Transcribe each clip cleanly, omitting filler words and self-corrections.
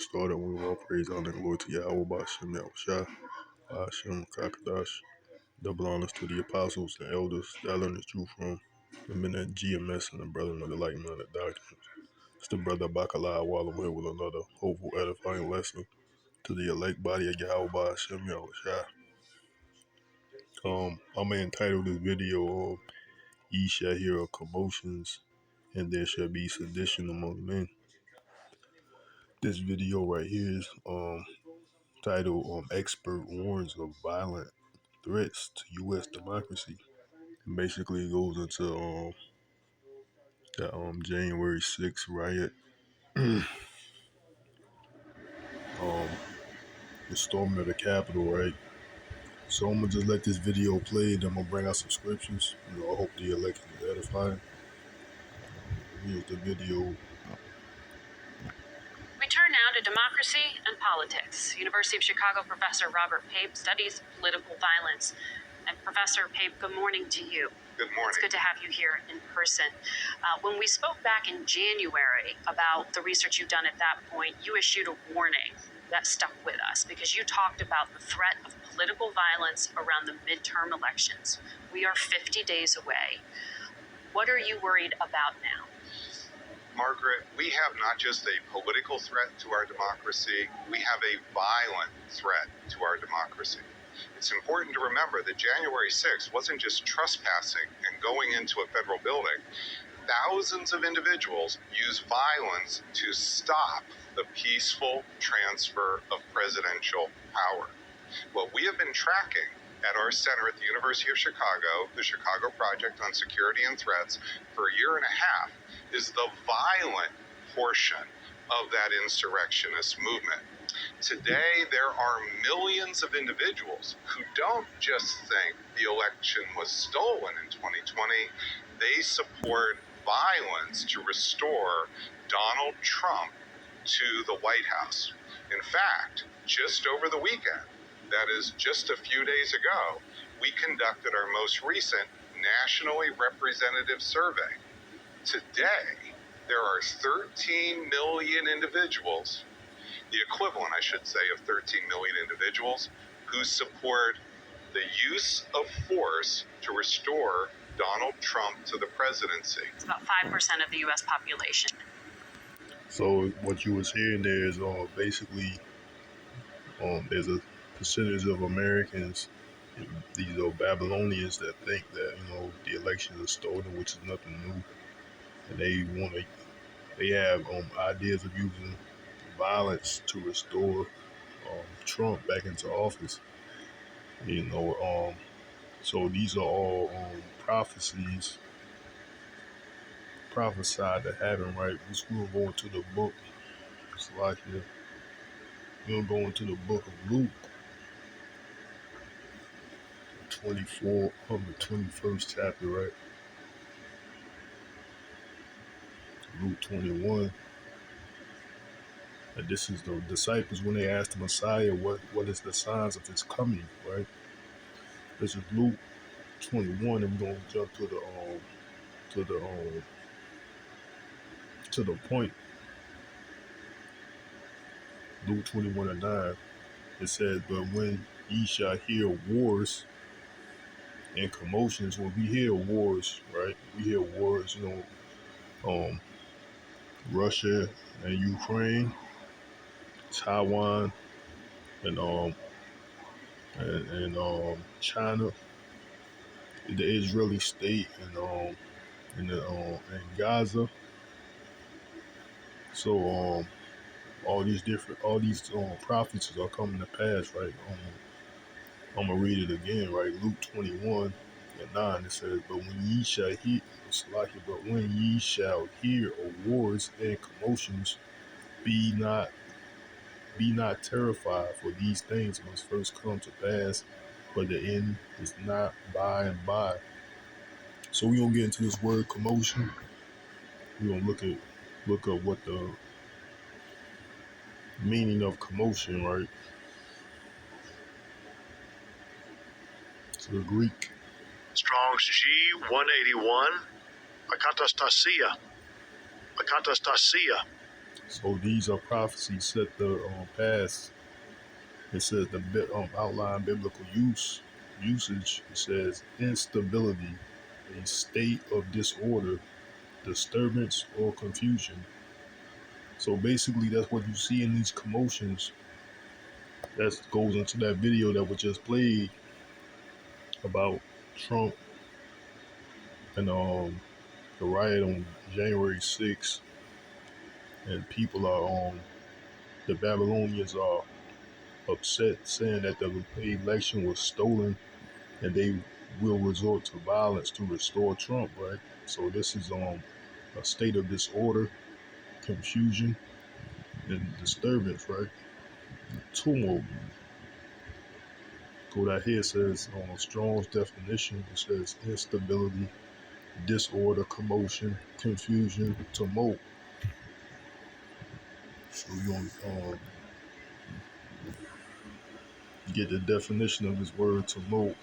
Started with all praise, honor, and glory to YAHAWAHSHI, YAHAWAHSHI, Hashem, Kakadash. Double honors to the apostles and elders that I learned the truth from, the men at GMS and the brethren of the like-minded doctrines. It's the brother Bacala while I'm here with another hopeful, edifying lesson to the elect body of YAHAWAHSHI, YAHAWAHSHI. I'm gonna entitle this video, Ye shall hear of commotions, and there shall be sedition among men. This video right here is titled Expert Warns of Violent Threats to U.S. Democracy. And basically it goes into the January 6th riot, the storming of the Capitol, right? So I'm gonna just let this video play, and I'm gonna bring out some scriptures. I hope the election is edifying. Here's the video. We turn now to democracy and politics. University of Chicago professor Robert Pape studies political violence. And Professor Pape, good morning to you. Good morning. It's good to have you here in person. When we spoke back in January about the research you've done at that point, you issued a warning that stuck with us because you talked about the threat of political violence around the midterm elections. We are 50 days away. What are you worried about now? Margaret, we have not just a political threat to our democracy, we have a violent threat to our democracy. It's important to remember that January 6th wasn't just trespassing and going into a federal building. Thousands of individuals used violence to stop the peaceful transfer of presidential power. What we have been tracking at our center at the University of Chicago, the Chicago Project on Security and Threats, for a year and a half, is the violent portion of that insurrectionist movement. Today, there are millions of individuals who don't just think the election was stolen in 2020, they support violence to restore Donald Trump to the White House. In fact, just over the weekend, that is just a few days ago, we conducted our most recent nationally representative survey. Today, there are 13 million individuals, the equivalent, I should say, of 13 million individuals who support the use of force to restore Donald Trump to the presidency. It's about 5% of the U.S. population. So what you was hearing there is basically there's a percentage of Americans, these are Babylonians, that think that the elections are stolen, which is nothing new, and they have ideas of using violence to restore Trump back into office. So these are all prophecies prophesied to happen, right? We're going to go into the book. It's like we're going to go into the book of Luke 24 of the 21st chapter, right? Luke 21. And this is the disciples when they asked the Messiah, what is the signs of his coming, right? This is Luke 21, and we're gonna jump to the point. Luke 21:9. It says, "But when ye shall hear wars and commotions," when we hear wars, right? We hear wars, Russia and Ukraine, Taiwan, and China, the Israeli state, and Gaza. So all these prophecies are coming to pass, right? I'm gonna read it again, right? Luke 21:9. It says, "But when ye shall hear of wars and commotions, be not terrified, for these things must first come to pass, but the end is not by and by." So we're gonna get into this word commotion. We're gonna look up what the meaning of commotion, right? To the Greek. Strong's G181, akatastasia. So these are prophecies set the past. It says the outline biblical usage. It says instability, a state of disorder, disturbance, or confusion. So basically, that's what you see in these commotions. That goes into that video that was just played about Trump and the riot on January 6th, and people are the Babylonians are upset, saying that the election was stolen, and they will resort to violence to restore Trump. Right. So this is a state of disorder, confusion, and disturbance. Right. Tumult. Go that here says on Strong's definition. It says instability, disorder, commotion, confusion, tumult. So you get the definition of this word tumult.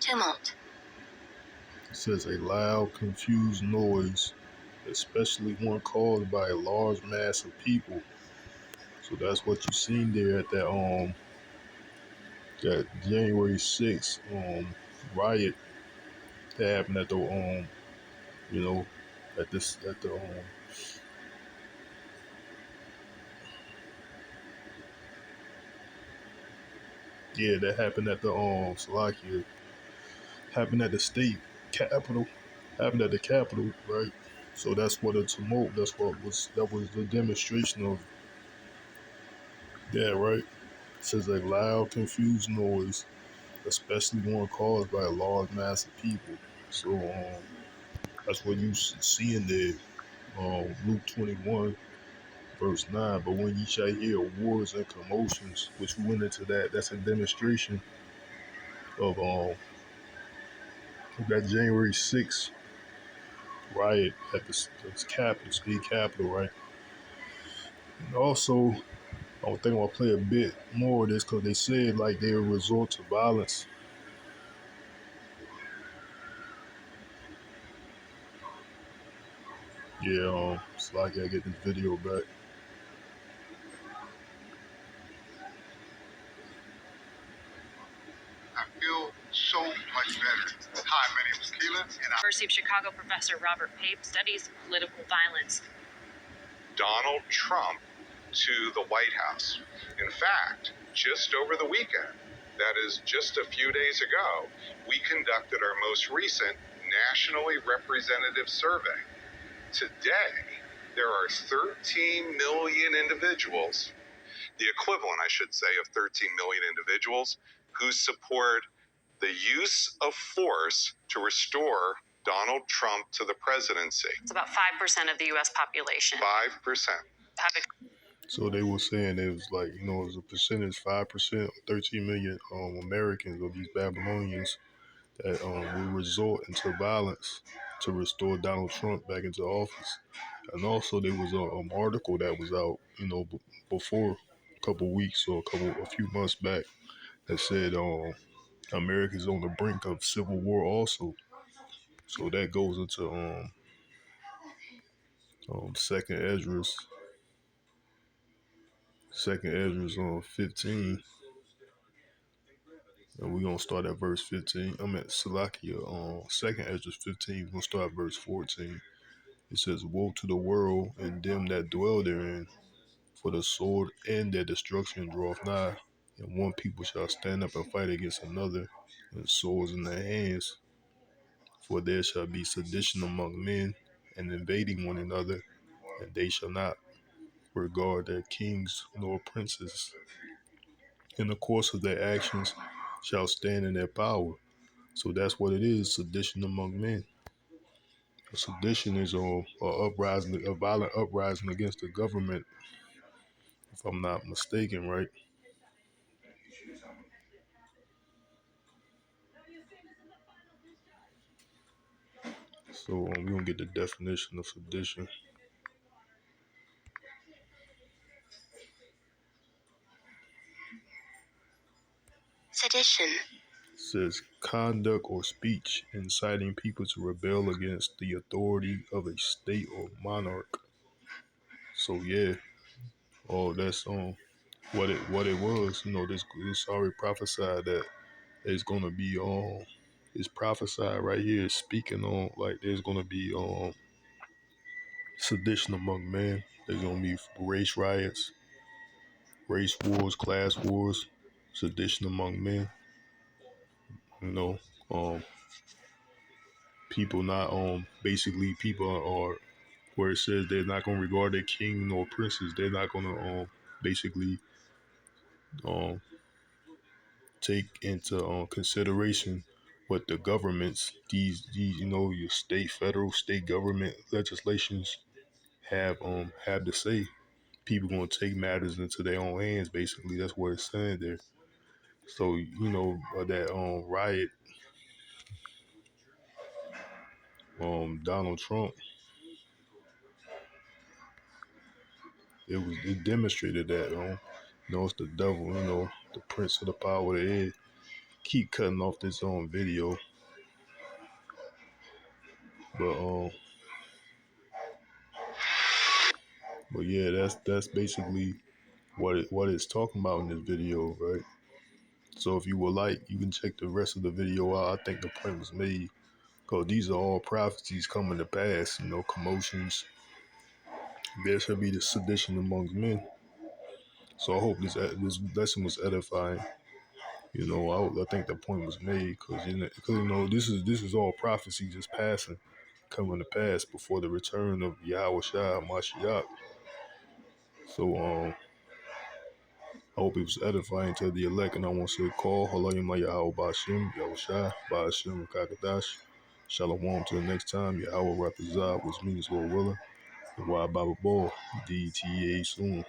Tumult. It says a loud, confused noise, especially one caused by a large mass of people. So that's what you seen there at that January 6th riot that happened at the you know at the yeah, that happened at the Slovakia, happened at the state capital, happened at the capital, right? So that's what a tumult. That was the demonstration of that, right? It says a loud, confused noise, especially one caused by a large mass of people. So that's what you see in there, Luke 21, verse 9. But when ye shall hear wars and commotions, which we went into that, that's a demonstration of that January 6th riot at the capital, state capital, right? And also, I think I'll play a bit more of this because they said like they would resort to violence. Yeah, so I gotta get this video back. I feel so much better. Hi, my name is Keela, and University of Chicago professor Robert Pape studies political violence. Donald Trump to the White House. In fact, just over the weekend, that is just a few days ago, we conducted our most recent nationally representative survey. Today, there are 13 million individuals, the equivalent, I should say, of 13 million individuals who support the use of force to restore Donald Trump to the presidency. It's about 5% of the U.S. population. 5%. So they were saying it was like, it was a percentage, 5%, 13 million Americans of these Babylonians that will resort into violence to restore Donald Trump back into office. And also there was an article that was out, before a couple weeks or a few months back that said America's on the brink of civil war also. So that goes into second Ezra's on 15. And we're gonna start at verse 15. I'm at Salakia, second Ezra 15, we're gonna start at verse 14. It says, woe to the world and them that dwell therein, for the sword and their destruction draweth nigh, and one people shall stand up and fight against another, and swords in their hands. For there shall be sedition among men, and invading one another, and they shall not regard their kings nor princes. In the course of their actions shall stand in their power. So that's what it is, sedition among men. A sedition is a violent uprising against the government, if I'm not mistaken, right? So we're gonna get the definition of sedition. Sedition. says conduct or speech inciting people to rebel against the authority of a state or monarch. So yeah, that's what it was. This already prophesied that it's gonna be it's prophesied right here speaking on like there's gonna be sedition among men. There's gonna be race riots, race wars, class wars, sedition among men. You know, um, people not basically people are where it says they're not gonna regard their king nor princes. They're not gonna basically um take into consideration what the governments these your federal state government legislations have to say. People gonna take matters into their own hands. Basically, that's what it's saying there. So that riot, Donald Trump, it demonstrated that it's the devil, the prince of the power of the air. Keep cutting off this video, but yeah, that's basically what it's talking about in this video, right? So if you would like, you can check the rest of the video out. I think the point was made because these are all prophecies coming to pass. Commotions. There shall be the sedition amongst men. So I hope this lesson was edifying. I think the point was made because this is all prophecy just passing, coming to pass before the return of YAHAWAHSHI Mashiach. So I hope it was edifying to the elect, and I want to say, call Halayim YAHAWAHSHI, Yahushai, Ba'ashim, Kakadash. Shalom to the next time. Yahweh Rapazah, which means Lord willing. And why Baba Ball, DTA soon.